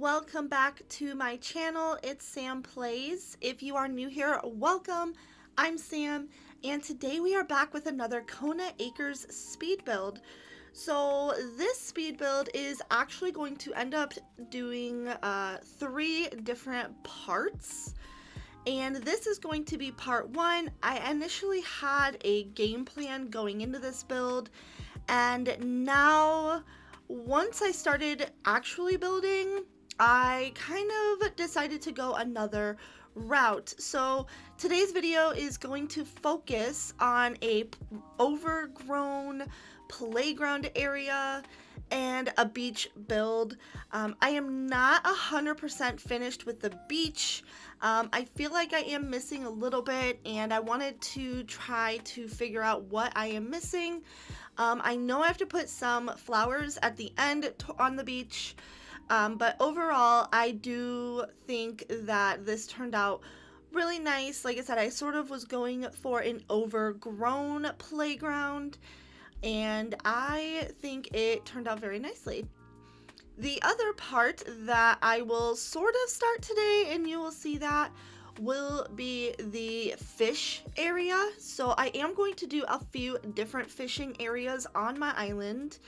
welcome back to my channel. It's Sam Plays. If you are new here, welcome. I'm Sam, and today we are back with another Kona Acres speed build. So this speed build is actually going to end up doing 3 different parts. And this is going to be part 1. I initially had a game plan going into this build, and now once I started actually building, I kind of decided to go another route. So today's video is going to focus on a overgrown playground area and a beach build. I am not 100% finished with the beach. I feel like I am missing a little bit, and I wanted to try to figure out what I am missing. I know I have to put some flowers at the end on the beach, but overall I do think that this turned out really nice. Like I said, I sort of was going for an overgrown playground, and I think it turned out very nicely. The other part that I will sort of start today, and you will see that, will be the fish area. So I am going to do a few different fishing areas on my island,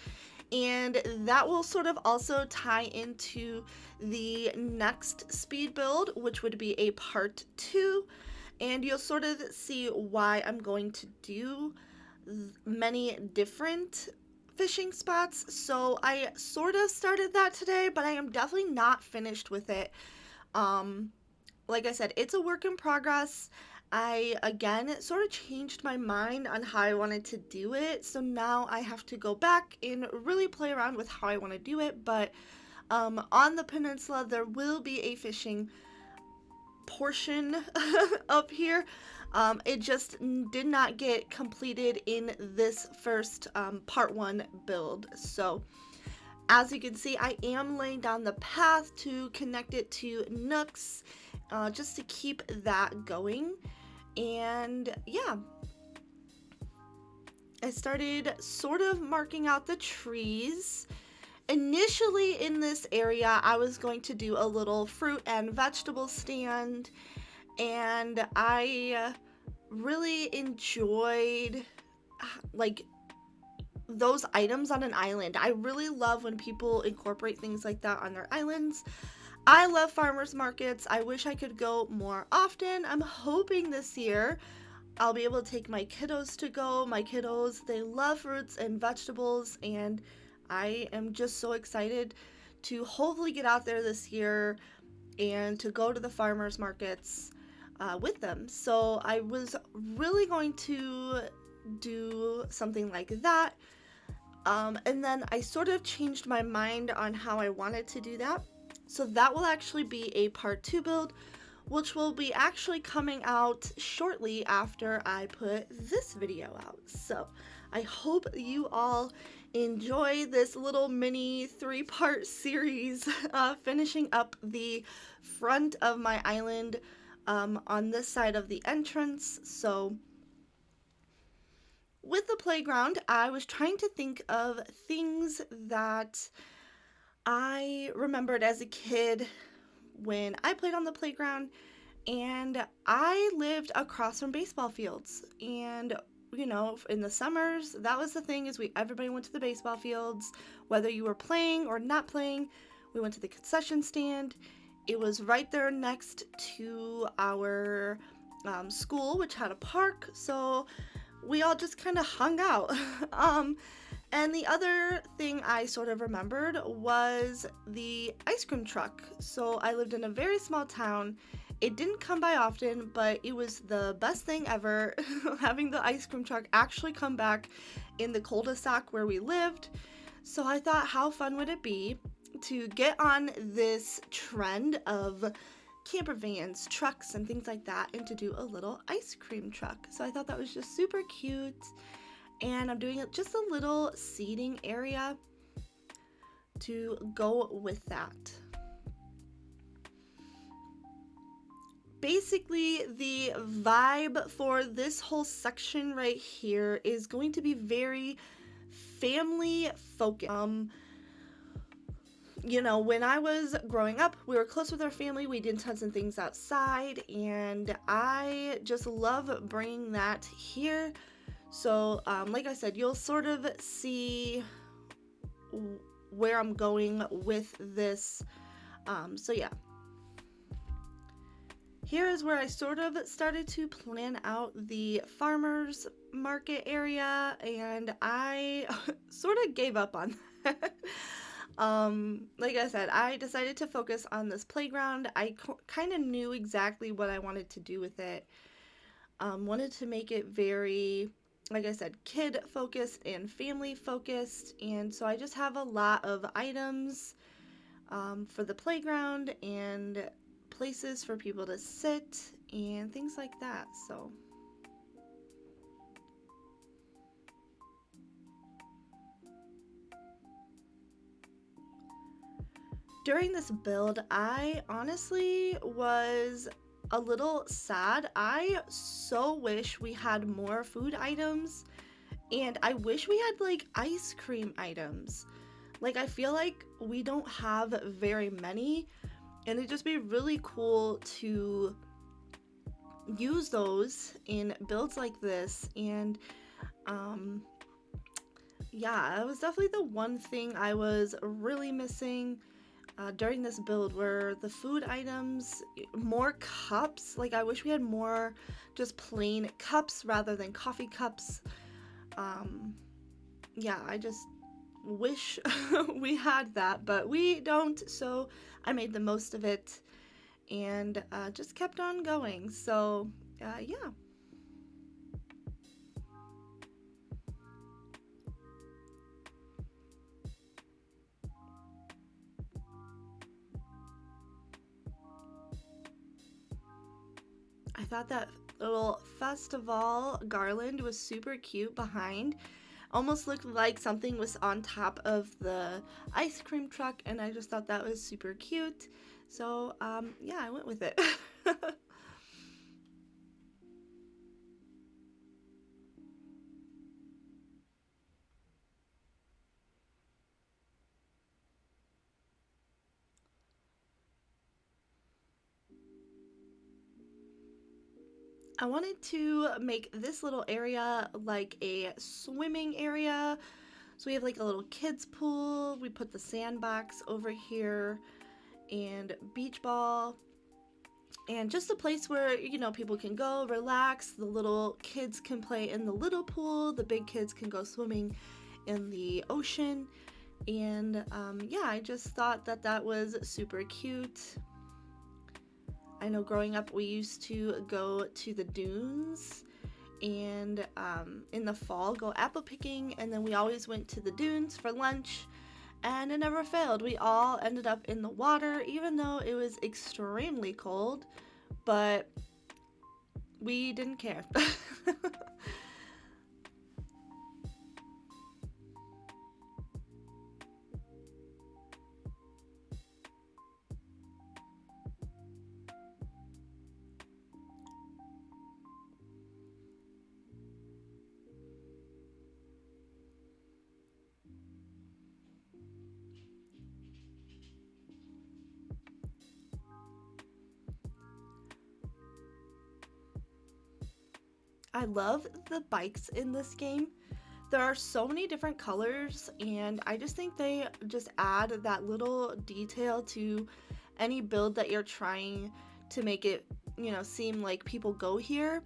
and that will sort of also tie into the next speed build, which would be a part 2, and you'll sort of see why I'm going to do many different fishing spots. So I sort of started that today, but I am definitely not finished with it. Like I said, it's a work in progress. I, again, sort of changed my mind on how I wanted to do it, so now I have to go back and really play around with how I want to do it. But on the peninsula, there will be a fishing portion up here. It just did not get completed in this first part 1 build. So as you can see, I am laying down the path to connect it to nooks, just to keep that going. And yeah, I started sort of marking out the trees. Initially in this area, I was going to do a little fruit and vegetable stand, and I really enjoyed like those items on an island. I really love when people incorporate things like that on their islands. I love farmers markets. I wish I could go more often. I'm hoping this year I'll be able to take my kiddos to go. My kiddos, they love fruits and vegetables, and I am just so excited to hopefully get out there this year and to go to the farmers markets with them. So I was really going to do something like that. And then I sort of changed my mind on how I wanted to do that. So that will actually be a part 2 build, which will be actually coming out shortly after I put this video out. So I hope you all enjoy this little mini 3-part series, finishing up the front of my island on this side of the entrance. So with the playground, I was trying to think of things that I remembered as a kid when I played on the playground, and I lived across from baseball fields. And you know, in the summers, that was the thing, is everybody went to the baseball fields, whether you were playing or not playing. We went to the concession stand. It was right there next to our school, which had a park, so we all just kind of hung out. And the other thing I sort of remembered was the ice cream truck. So I lived in a very small town. It didn't come by often, but it was the best thing ever having the ice cream truck actually come back in the cul-de-sac where we lived. So I thought, how fun would it be to get on this trend of camper vans, trucks, and things like that, and to do a little ice cream truck. So I thought that was just super cute. And I'm doing just a little seating area to go with that. Basically, the vibe for this whole section right here is going to be very family focused. you know, when I was growing up, we were close with our family. We did tons of things outside, and I just love bringing that here. So, like I said, you'll sort of see where I'm going with this. So yeah, here is where I sort of started to plan out the farmers market area, and I sort of gave up on that. Like I said, I decided to focus on this playground. I kind of knew exactly what I wanted to do with it. Wanted to make it very, like I said, kid focused and family focused, and so I just have a lot of items for the playground and places for people to sit and things like that. So during this build, I honestly was a little sad. I so wish we had more food items, and I wish we had like ice cream items. Like, I feel like we don't have very many, and it'd just be really cool to use those in builds like this. And um yeah, it was definitely the one thing I was really missing during this build, were the food items. More cups. Like, I wish we had more just plain cups rather than coffee cups. um yeah, I just wish we had that, but we don't, so I made the most of it, and just kept on going. So yeah. I thought that little festival garland was super cute behind. Almost looked like something was on top of the ice cream truck, and I just thought that was super cute. So yeah, I went with it. I wanted to make this little area like a swimming area. So we have like a little kids pool. We put the sandbox over here, and beach ball, and just a place where, you know, people can go relax. The little kids can play in the little pool, the big kids can go swimming in the ocean. And yeah, I just thought that that was super cute. I know growing up we used to go to the dunes, and in the fall go apple picking, and then we always went to the dunes for lunch, and it never failed. We all ended up in the water even though it was extremely cold, but we didn't care. I love the bikes in this game. There are so many different colors, and I just think they just add that little detail to any build that you're trying to make it, you know, seem like people go here.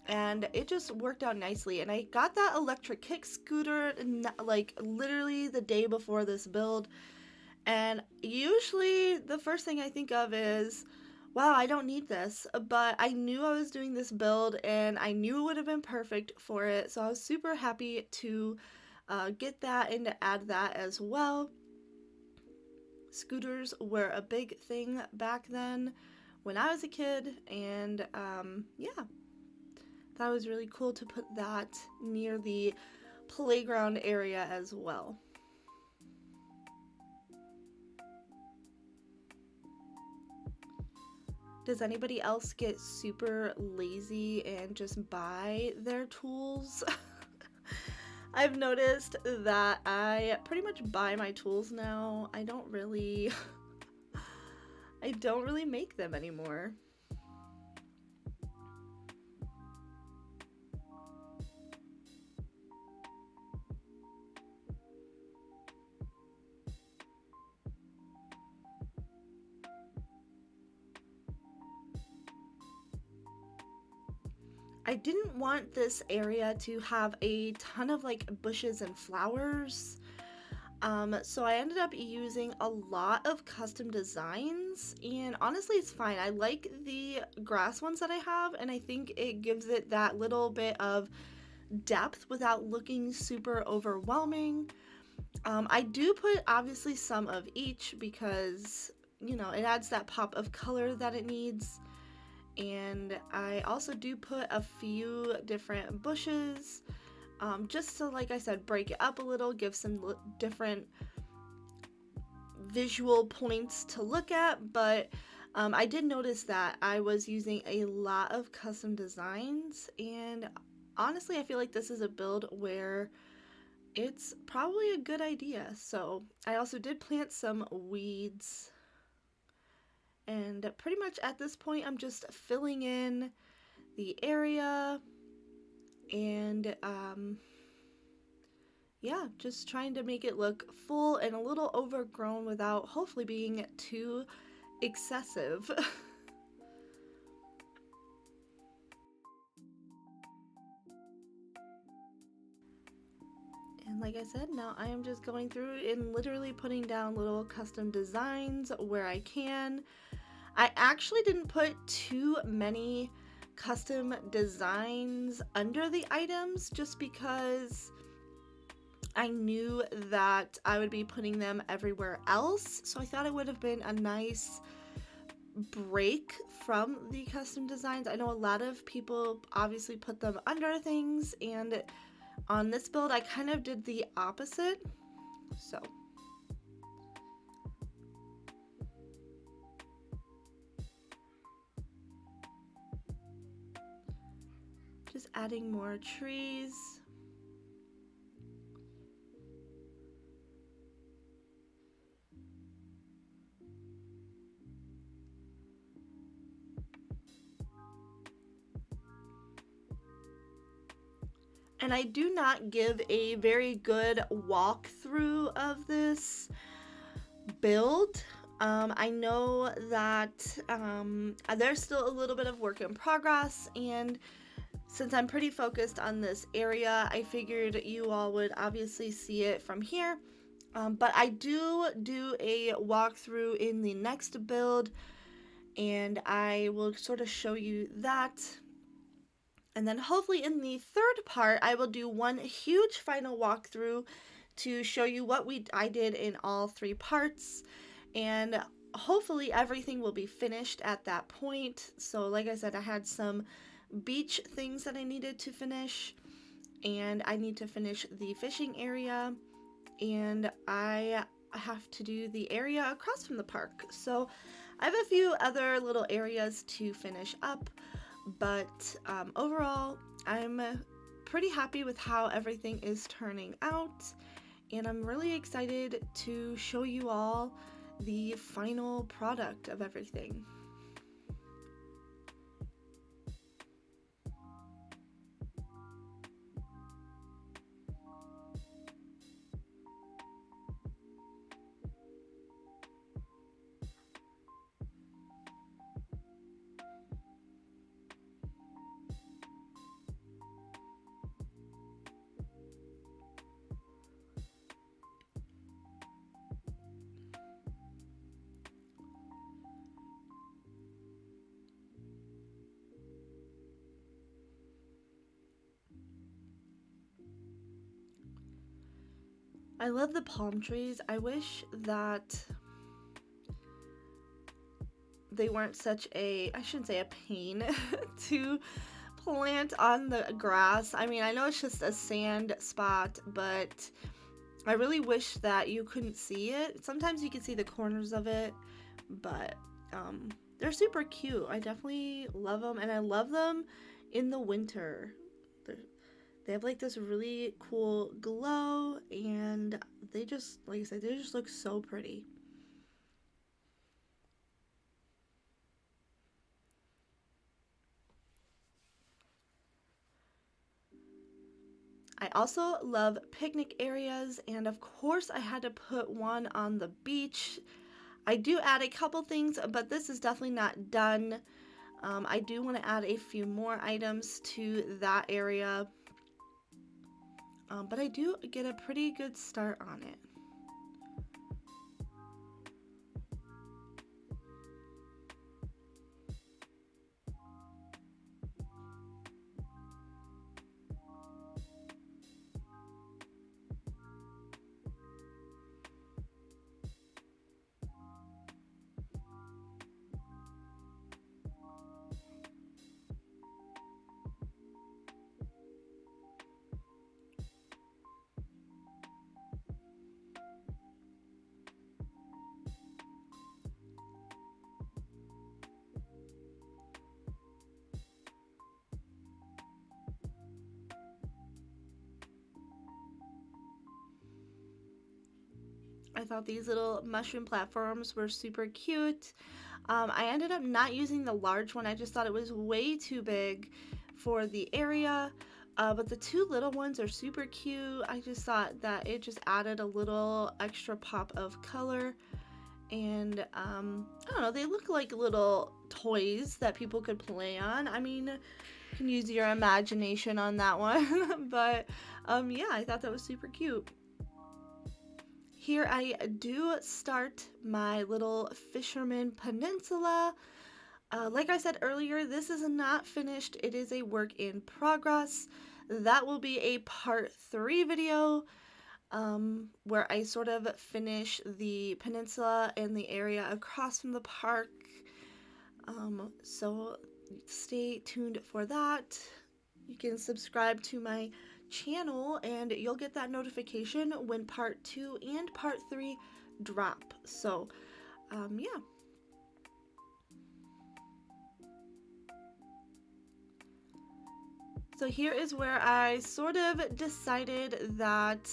And it just worked out nicely. And I got that electric kick scooter like literally the day before this build. And usually the first thing I think of is, wow, I don't need this. But I knew I was doing this build, and I knew it would have been perfect for it. So I was super happy to get that and to add that as well. Scooters were a big thing back then when I was a kid. And yeah, that was really cool to put that near the playground area as well. Does anybody else get super lazy and just buy their tools? I've noticed that I pretty much buy my tools now. I don't really I don't really make them anymore. I didn't want this area to have a ton of like bushes and flowers. So I ended up using a lot of custom designs, and honestly, it's fine. I like the grass ones that I have, and I think it gives it that little bit of depth without looking super overwhelming. I do put obviously some of each because, you know, it adds that pop of color that it needs. And I also do put a few different bushes just to, like I said, break it up a little, give some different visual points to look at. But I did notice that I was using a lot of custom designs, and honestly, I feel like this is a build where it's probably a good idea. So I also did plant some weeds, and pretty much at this point I'm just filling in the area and yeah, just trying to make it look full and a little overgrown without hopefully being too excessive. And like I said, now I am just going through and literally putting down little custom designs where I can. I actually didn't put too many custom designs under the items just because I knew that I would be putting them everywhere else. So I thought it would have been a nice break from the custom designs. I know a lot of people obviously put them under things, and on this build I kind of did the opposite. So just adding more trees. And I do not give a very good walkthrough of this build. I know that there's still a little bit of work in progress, and since I'm pretty focused on this area, I figured you all would obviously see it from here. But I do a walkthrough in the next build, and I will sort of show you that. And then hopefully in the third part, I will do one huge final walkthrough to show you what I did in all three parts. And hopefully everything will be finished at that point. So like I said, I had some beach things that I needed to finish, and I need to finish the fishing area, and I have to do the area across from the park. So I have a few other little areas to finish up, but overall, I'm pretty happy with how everything is turning out, and I'm really excited to show you all the final product of everything. I love the palm trees. I wish that they weren't such a, I shouldn't say a pain to plant on the grass. I mean, I know it's just a sand spot, but I really wish that you couldn't see it. Sometimes you can see the corners of it, but they're super cute. I definitely love them, and I love them in the winter. They have like this really cool glow, and they just, like I said, they just look so pretty. I also love picnic areas, and of course I had to put one on the beach. I do add a couple things, but this is definitely not done. I do want to add a few more items to that area, but I do get a pretty good start on it. I thought these little mushroom platforms were super cute. I ended up not using the large one. I just thought it was way too big for the area. But the two little ones are super cute. I just thought that it just added a little extra pop of color. And I don't know, they look like little toys that people could play on. I mean, you can use your imagination on that one. But yeah, I thought that was super cute. Here I do start my little fisherman peninsula. Like I said earlier, this is not finished. It is a work in progress. That will be a part 3 video where I sort of finish the peninsula and the area across from the park. So stay tuned for that. You can subscribe to my channel and you'll get that notification when part 2 and part 3 drop. So yeah. So here is where I sort of decided that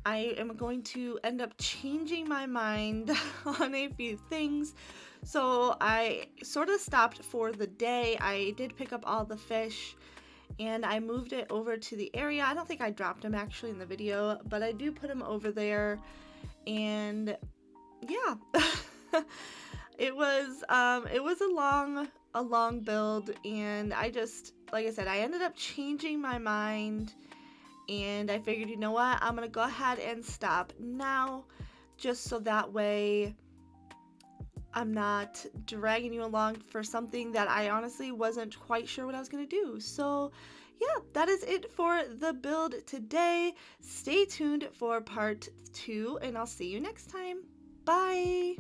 I am going to end up changing my mind on a few things. So I sort of stopped for the day. I did pick up all the fish and I moved it over to the area. I don't think I dropped them actually in the video, but I do put them over there. And yeah, it was a long build, and I just, like I said, I ended up changing my mind, and I figured, you know what, I'm gonna go ahead and stop now, just so that way I'm not dragging you along for something that I honestly wasn't quite sure what I was going to do. So yeah, that is it for the build today. Stay tuned for part 2 and I'll see you next time. Bye!